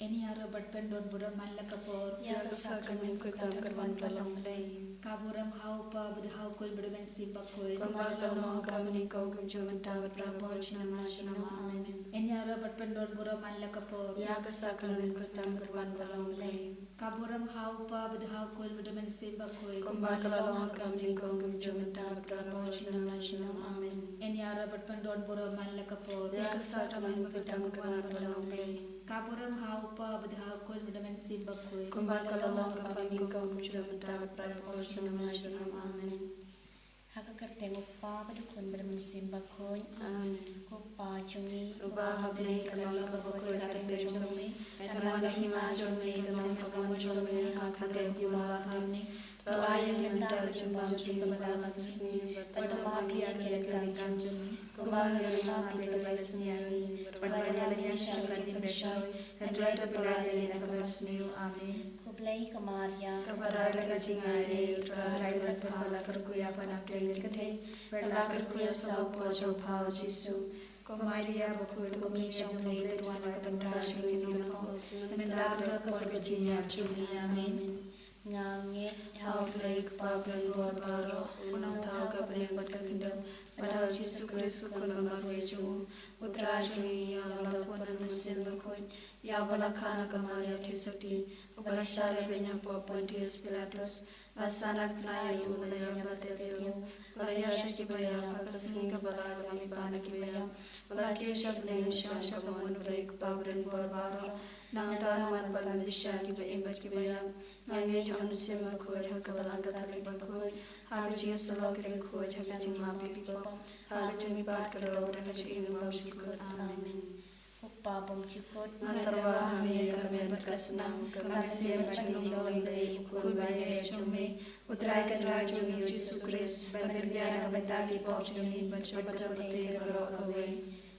Eni ara berpendon buram malakapor. Ya kesakan mengkutam kerwan dalam lei. Kaburam haupa berhau kul berben sibakoi. Kembal kalau kami kau kunjung mentawat prabol cinama cinama amin. Eni ara berpendon buram malakapor. Ya kesakan mengkutam kerwan dalam lei. Kaburam haupa berhau kul berben sibakoi. Kembal kalau kami kau kunjung mentawat prabol cinama cinama amin. Eni ara berpendon buram malakapor. Ya kesakan mengkutam kerwan dalam lei. Kaburam haupa berhau kul berben sibakoi. Kembal kalau kami kau kunjung mentawat prabol cinama cinama amin. Haka kerteng upa padukun bermusim bakun. Amin. Upa cumi. Ubah habne kalau kabukul datang cumi. Karena hima cumi kalau kamu cumi akan diubah habne. Tawayan yang dah jembang jika beralat seni. Pada mapi yang kira-kira cumi. Kembali dari mapi tegai seni. Berbadannya syaitan bersyai. Hendrai terpelajari dan seni. Amin. Kublai kemaria. Kepada Jingisynei-blei terhadap Baphylla kerkuya panabdeng kedai. Berla kerkuya saupo jopau Jisu. Komalia bakul komija jumlai terwana kebentar syukin yunapo. Mendadak keperginya jumli amin. Ngange. Hauflai kefablan luar baro. Unang tahu kepeningkat kekendam. Padahal Jisu Kristus kulmamarwe jumu. Utra jumi ya balakuan mesin bakun. Ya balakana kamalia tisukti. Upasyale banyak Pontius Pilatus. Lasanat penayu ulaya bateliu. Ulaya syajibaya pakasing kebala kami panak ibaya. Ulaki syabling syasyamun ulai kepabran barbaro. Nang tanuan palan bisya kibaimbat kibaya. Ngange juman sima kuat hakabalang katalik bakun. Hagajing salok ring kuat hagajing mapi kipop. Hagajing mibat kalau hagajing imbau syukur. Amin. Upa bom cikut. Antarwa kami berkesenang. Kami siap menjunjung dari ukul bayi cumi. Utrai kedua cumi Yesus Kristus. Berbiara kebetagi pop cumi. Bercoba-coba peti berok kawai.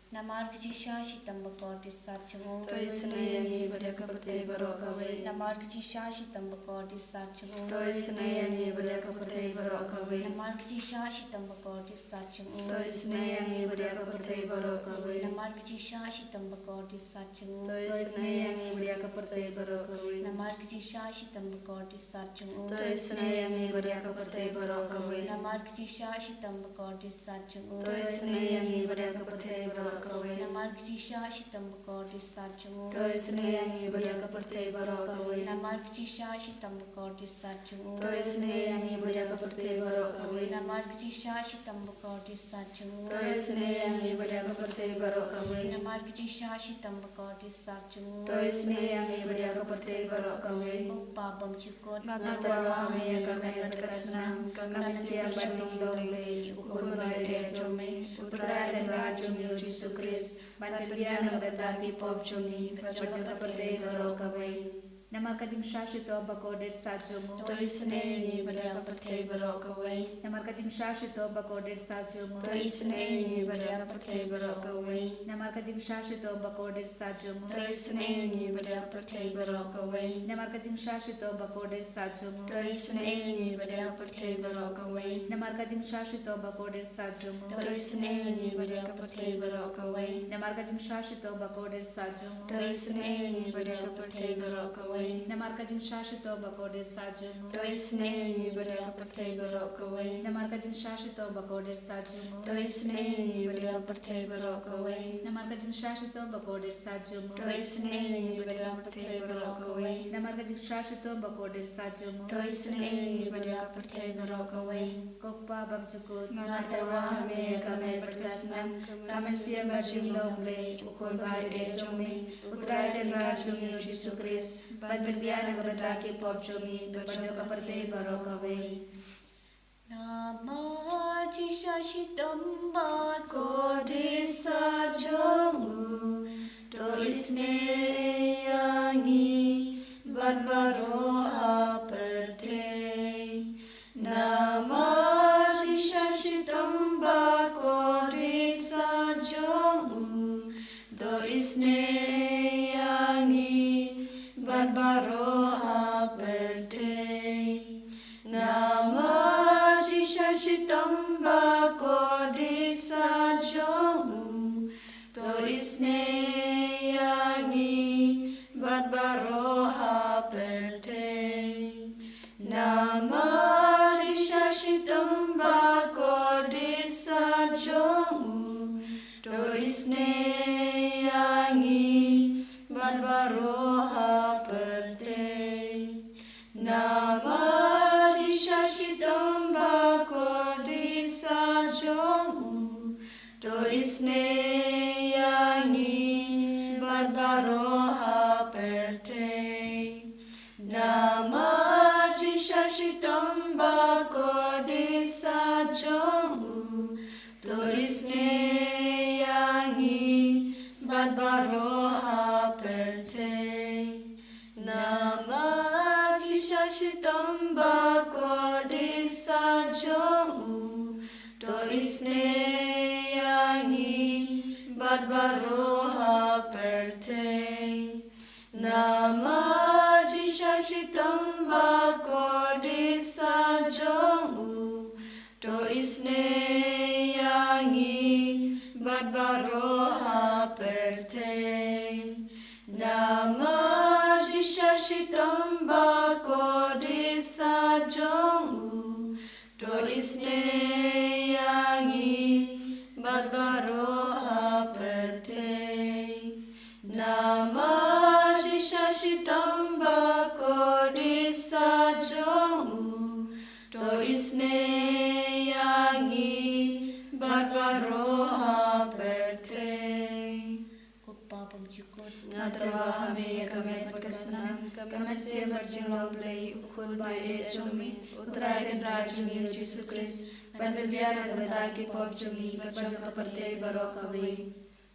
Namar kecisa sitam bakor disat cemu. Toi senayani berjaka peti berok kawai. Namar kecisa sitam bakor disat cemu. Toi senayani berjaka peti berok kawai. Namar kecisa sitam bakor disat cemu. Toi senayani berjaka peti berok kawai. Namar kecisa sitam bakor disat cemu. Toi senayani berjaka peti berok kawai. Namar kecisa sitam bakor disat cemu. Toi senayani berjaka peti berok kawai. Namar kecisa sitam bakor disat cemu. Toi senayani berjaka peti berok kawai. Namar kecisa sitam bakor disat cemu. Toi senayani berjaka peti berok kawai. Namar kecisa sitam bakor disat cemu. Toi senayani berjaka peti berok kawai. Namar kecisa sitam bakor disat cemu. Toi senayani berjaka peti berok kawai. Namar kecisa sitam bakor disat cemu. Toi senayani berjaka peti berok kawai. Upa bom cikut. Natarwa kami kami berkesenang. Kami siap menjunjung dari ukul bayi cumi. Putra dan rajumi Yesus Kristus. Berbiara kebetagi pop cumi. Bercoba peti berok kawai. Nama kajing syashito bakoder sajumu. Toi senayani berjaka peti berok kawai. Nama kajing syashito bakoder sajumu. Toi senayani berjaka peti berok kawai. Nama kajing syashito bakoder sajumu. Toi senayani berjaka peti berok kawai. Nama kajing syashito bakoder sajumu. Toi senayani berjaka peti berok kawai. Nama kajing syashito bakoder sajumu. Toi senayani berjaka peti berok kawai. Nama kajing syashito bakoder sajumu. Toi senayani berjaka peti berok kawai. Nama kajing syashito bakoder sajumu. Toi senayani berjaka peti berok kawai. Nama kajing syashito bakoder sajumu. Toi senayani berjaka peti berok kawai. Nama kajing syashito bakoder sajumu. Toi senayani berjaka peti berok kawai. Nama kajing syashito bakoder sajumu. Toi senayani berjaka peti berok kawai. Kokpa bam cukut. Natarwa kami berkesenang. Kami siap menjunjung dari ukul bayi cumi. Putra dan rajumi Yesus Kristus. Berbiara kebetagi pop cumi. Bercoba peti berok kawai. Namar kecisa sitam bakor Kodisa jomu toi sneyangi barbaro aperte nama sisa sitamba kodisa jomu toi sneyangi barbaro aperte nama sitamba kodisa jomu toi sneyangi shitom ba ko di sa jong to isne yangi barbaro ha perte nama jisha shitom ba ko di sa jong to isne yangi barbaro ha perte nama jisha shitom ba ko di sa jong to isne yangi barbaro ha perte nama jisha shitom ba ko di sa jong to isne yangi barbaro ha perte nama jisha shitom ba ko di sa jong to isne yangi barbaro ha perte nama jisha shitom ba ko di sa jong to isne yangi barbaro ha perte Kupapam cikut Natrawa hame kamet pagkasanam kamet se Jingisynei-blei ukul baye jumi utragan rajuni Yesus Kristus panbibiana kabata ki pop jumi bachong kaparte barokaway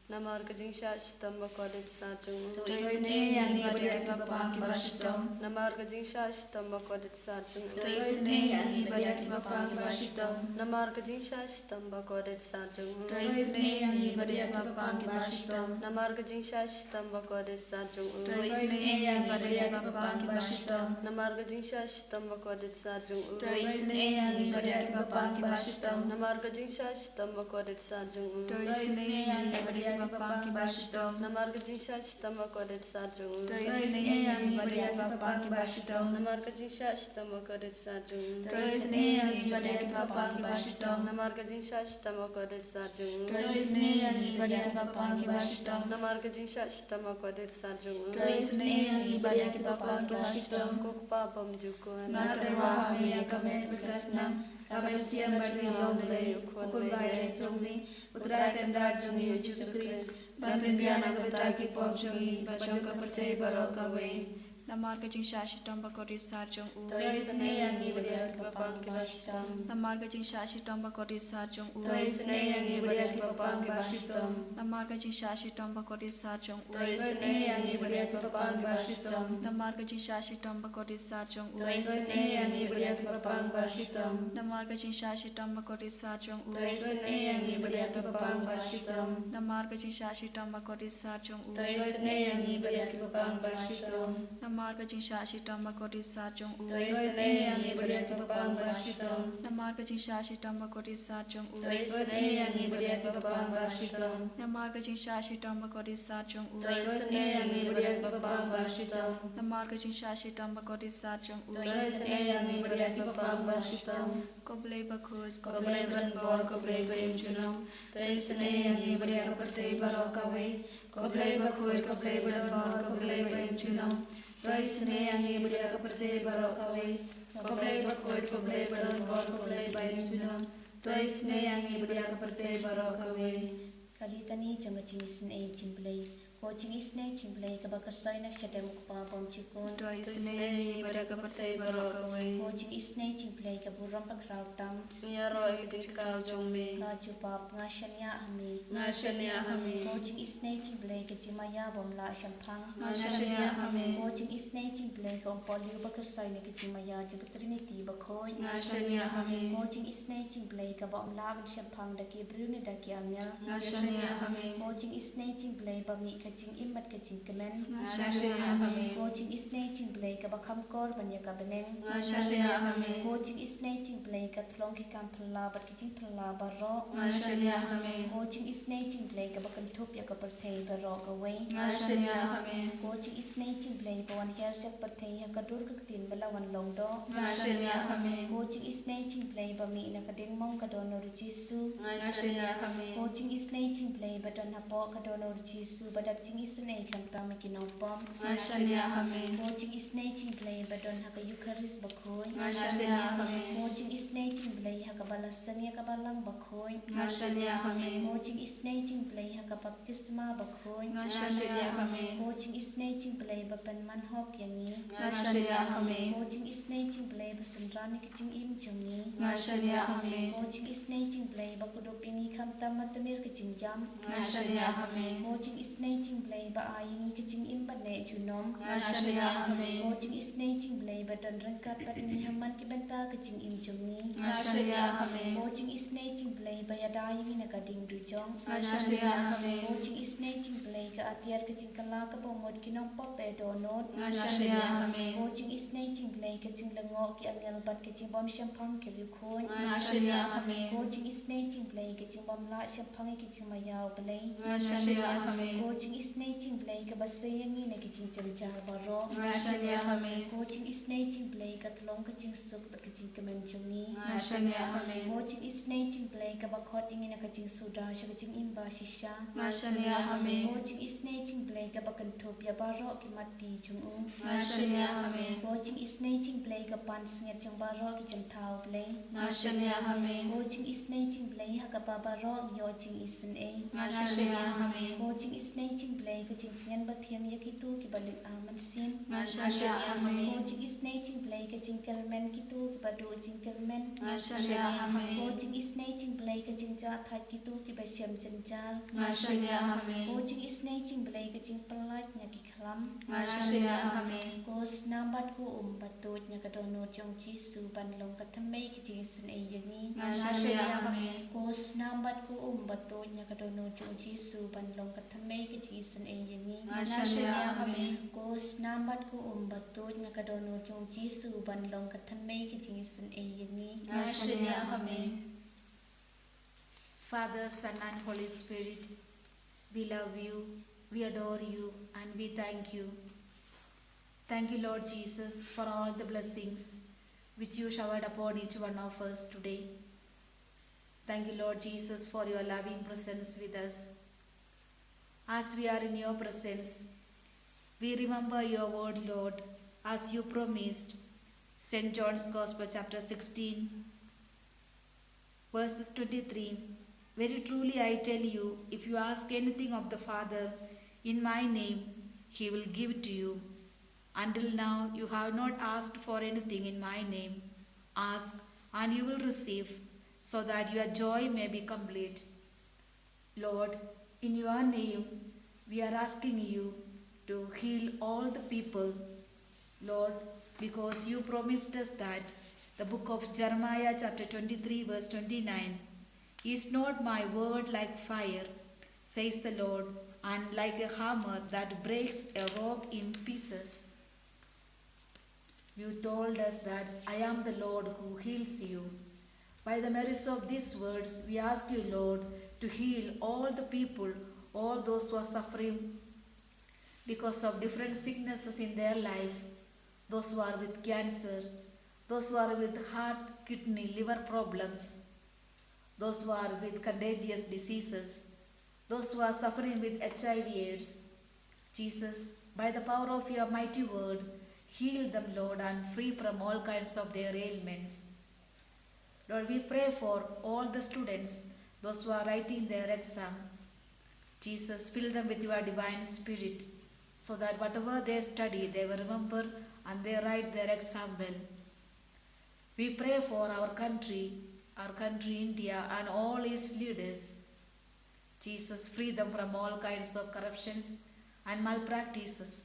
Namar kajing tamba kodit sajung. to isne yangi bariya papa ki bashtom Namar kajing tamba kodit sajung. to isne yangi bariya papa ki bashtom Namar kajing tamba kodit sajung. to isne yangi bariya papa ki bashtom Namar kajing tamba kodit sajung. to isne yangi bariya papa ki bashtom Namar kajing tamba kodit sajung. to isne yangi bariya papa ki bashtom Namar kajing tamba kodit sajung. to isne yangi bariya papa ki bashtom Namar kajing tamba kodit sajung. to isne yangi bariya papa ki bashtom Namar kajing tamba kodit sajung. to isne yangi bariya papa ki bashtom Namar kajing tamba kodit sajung. to isne yangi bariya papa ki bashtom Namar kajing tamba kodit sajung. to isne yangi bariya papa ki bashtom Kupapam jukun. Natarwa hame kamet pagkasnam kamersiam Jingisynei-blei ukul baye jumi utragan rajuni Yesus Kristus panbibiana kabata ki pop jumi bachong kaparte barokaway Namar kajing shitom ba ko di sa jong u To isne yangi bariya papa ki bashtom Namar kajing shitom ba ko di sa jong u To isne yangi bariya papa ki bashtom Namar kajing shitom ba ko di sa jong u To isne yangi bariya papa ki bashtom Namar kajing shitom ba ko di sa jong u To isne yangi bariya papa ki bashtom Namar kajing shitom ba ko di sa jong u To isne yangi bariya papa ki bashtom Namar kajing shitom ba ko di sa jong u To isne yangi bariya papa ki bashtom Namar kajing shitom ba ko di sa jong u To isne yangi bariya papa ki bashtom Namar kajing shitom ba ko di sa jong u To isne yangi bariya papa ki bashtom Namar kajing shitom ba ko di sa jong u To isne yangi bariya papa ki bashtom Namar kajing shitom ba ko di sa jong u To isne yangi bariya papa ki bashtom Koblei bakhud Koblei banbor koblei benjunam To isne yangi bariya kaparte barokaway Koblei bakhud koblei banbor koblei benjunam To isne yangi bariya kaparte barokaway Koblei bakhud koblei banbor koblei benjunam To isne yangi bariya kaparte barokaway Kalitani janga Jingisynei-blei Ho Jingisynei-blei kabakasay na siya demo kupapam chikun to isne bariya kaparte barokaway Ho Jingisynei-blei kaburam pagrautam Miyaro kajing kao jong me. Kaju pap ngasanya ami Nashanya hame. Ho Jingisynei-blei kajimaya bomla syampang Nashanya hame. Ho Jingisynei-blei kaumpoliu bakasay na kajimaya jaga Trinity bakoy Nashanya hame. Ho Jingisynei-blei kabomla ban syampang daki brune daki amya Nashanya hame. Ho Jingisynei-blei bami kajing imat kajing kemen Nashanya hame. Ho Jingisynei-blei kabakam kor banya kabeneng Nashanya hame. Ho Jingisynei-blei katlong ki kampala bat kajing pala baro Nashanya hame. Ho Jingisynei-blei kabakan tup ya kapartei baro kaway Nashanya hame. Ho Jingisynei-blei bawan hersyak partei ya kadur kaktin balawan longdo Nashanya hame. Ho Jingisynei-blei bami na kadingmong kadonor Jesu Nashanya hame. Ho Jingisynei-blei badan hapo kadonor Jesu badak Jingisynei kamtama kinopom Nashanya hame. Ho Jingisynei-blei badan haka Eucharis bakoy Ngashania hame. Jingisynei-blei hakabalasani hakabalang bakhoi. Ngashania hame. Jingisynei-blei hakabaptisma bakhoi. Ngashania hame. Jingisynei-blei bapan manhok yangi. Ngashania hame. Jingisynei-blei basendrani kicing im jungi. Ngashania hame. Jingisynei-blei bakudopingi kamta matamir kicing jam. Ngashania hame. Jingisynei-blei ba ayingi kicing im bane junom. Ngashania hame. Jingisynei-blei badan rengkat patni haman kibenta kicing im jungi. Ngashania hame. Jingisynei-blei bayadayingi nakading dujong. Ngashania hame. Jingisynei-blei ka atiar kicing kala ka bongod kinong pop e donot. Ngashania hame. Jingisynei-blei kicing lengo ki angel bat kicing bom syampang ki lukon. Ngashania hame. Jingisynei-blei kicing bom la syampang kicing mayaw blei. Ngashania hame. Jingisynei-blei ka basayangi na kicing jamjar baro. Ngashania hame. Jingisynei-blei ka tlong kicing suk bat kicing kemenjungi. Ngashania hame. Jingisynei-blei ka bakot ingi na kicing suda sya kicing imba shisha. Ngashania hame. Jingisynei-blei ka bakentop ya baro ki mati jungu. Ngashania hame. Jingisynei-blei ka pan singet jung baro ki jentau blei. Ngashania hame. Jingisynei-blei hakapa baro yo jingisynei. Ngashania hame. Jingisynei-blei ka jingpian bathiam yakitu ki balik aman sim. Ngashania hame. Jingisynei-blei ka jingkelmen kitu ki badu jingkelmen. Ngashania hame. Jingisynei-blei ka jingja thai kitu ki basyam jenjal. Ngashania hame. Jingisynei-blei ka jingpelat nya ki khalam. Ngashania hame. Nambat ku batut nya ka dono jong Jisu ban long ka thamei ki jingisynei yangi. Ngashania hame. Nambat ku batut nya ka dono jong Jisu ban long ka thamei ki jingisynei yangi. Ngashania hame. Nambat ku batut nya ka dono jong Jisu ban long ka thamei ki jingisynei yangi. Ngashania hame. Father, Son and Holy Spirit, we love you, we adore you, and we thank you. Thank you, Lord Jesus, for all the blessings which you showered upon each one of us today. Thank you, Lord Jesus, for your loving presence with us. As we are in your presence, we remember your word, Lord, as you promised. St. John's Gospel, chapter 16, verses 23. Very truly I tell you, if you ask anything of the Father in my name, he will give it to you. Until now you have not asked for anything in my name. Ask and you will receive, so that your joy may be complete. Lord, in your name we are asking you to heal all the people. Lord, because you promised us that the book of Jeremiah chapter 23 verse 29, is not my word like fire, says the Lord, and like a hammer that breaks a rock in pieces. You told us that I am the Lord who heals you. By the merits of these words, we ask you, Lord, to heal all the people, all those who are suffering because of different sicknesses in their life, those who are with cancer, those who are with heart, kidney, liver problems, those who are with contagious diseases, those who are suffering with HIV/AIDS. Jesus, by the power of your mighty word, heal them, Lord, and free from all kinds of their ailments. Lord, we pray for all the students, those who are writing their exam. Jesus, fill them with your divine spirit, so that whatever they study, they will remember and they write their exam well. We pray for our country India, and all its leaders. Jesus, free them from all kinds of corruptions and malpractices.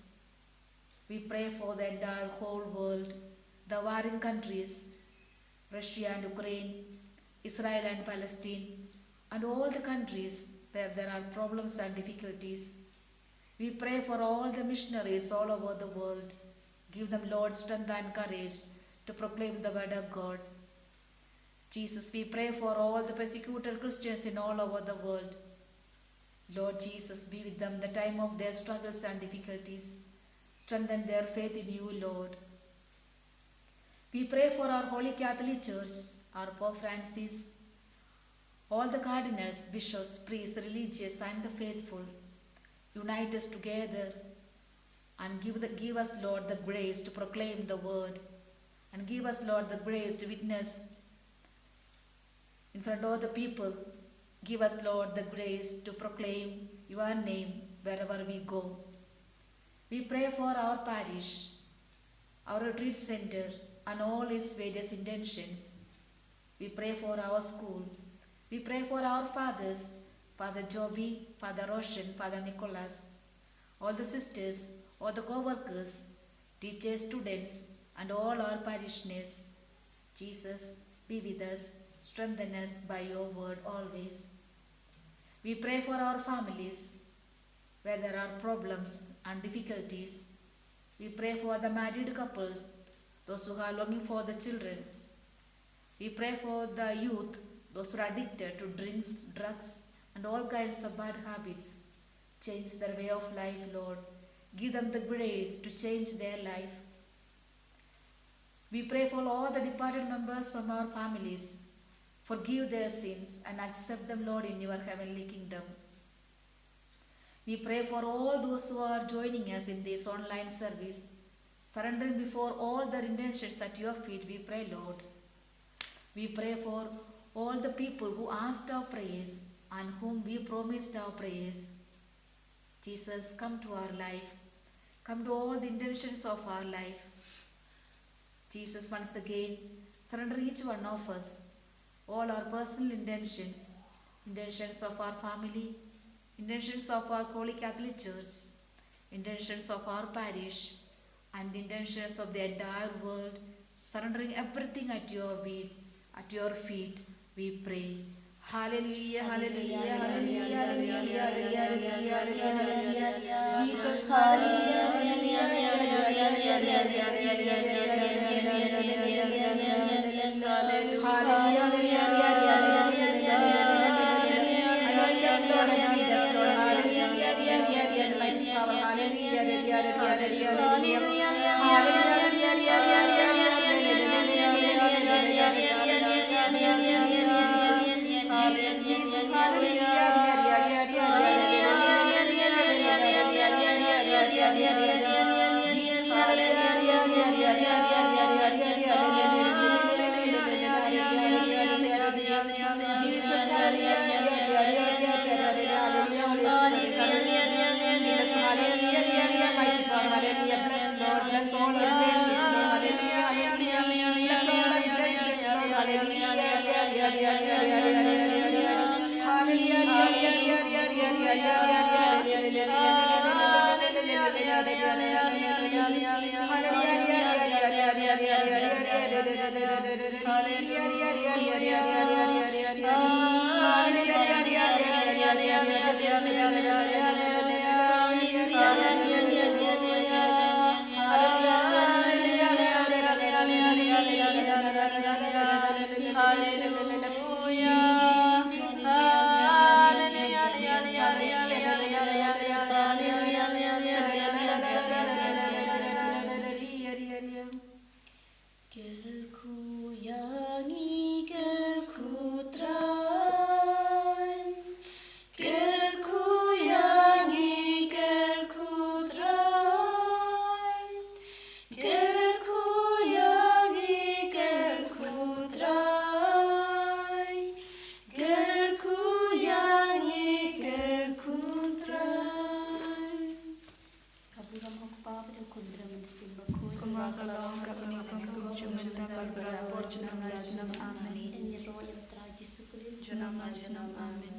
We pray for the entire whole world, the warring countries, Russia and Ukraine, Israel and Palestine, and all the countries where there are problems and difficulties. We pray for all the missionaries all over the world. Give them, Lord, strength and courage to proclaim the word of God. Jesus, we pray for all the persecuted Christians in all over the world. Lord Jesus, be with them the time of their struggles and difficulties. Strengthen their faith in you, Lord. We pray for our Holy Catholic Church, our Pope Francis, all the cardinals, bishops, priests, religious and the faithful. Unite us together and give us, Lord, the grace to proclaim the word And give us, Lord, the grace to witness in front of the people. Give us, Lord, the grace to proclaim your name wherever we go. We pray for our parish, our retreat center, and all its various intentions. We pray for our school. We pray for our fathers, Father Joby, Father Roshan, Father Nicholas, all the sisters, all the co-workers, teachers, students, and all our parishioners. Jesus, be with us, strengthen us by your word always. We pray for our families, where there are problems and difficulties. We pray for the married couples, those who are longing for the children. We pray for the youth, those who are addicted to drinks, drugs, and all kinds of bad habits. Change their way of life, Lord. Give them the grace to change their life. We pray for all the departed members from our families. Forgive their sins and accept them, Lord, in your heavenly kingdom. We pray for all those who are joining us in this online service, surrendering before all their intentions at your feet. We pray, Lord. We pray for all the people who asked our prayers and whom we promised our prayers. Jesus, come to our life. Come to all the intentions of our life. Jesus, once again, surrender each one of us, all our personal intentions, intentions of our family, intentions of our Holy Catholic Church, intentions of our parish, and intentions of the entire world, surrendering everything at your feet, we pray. Hallelujah, hallelujah, hallelujah, hallelujah, hallelujah, hallelujah, Jesus, hallelujah, Amen.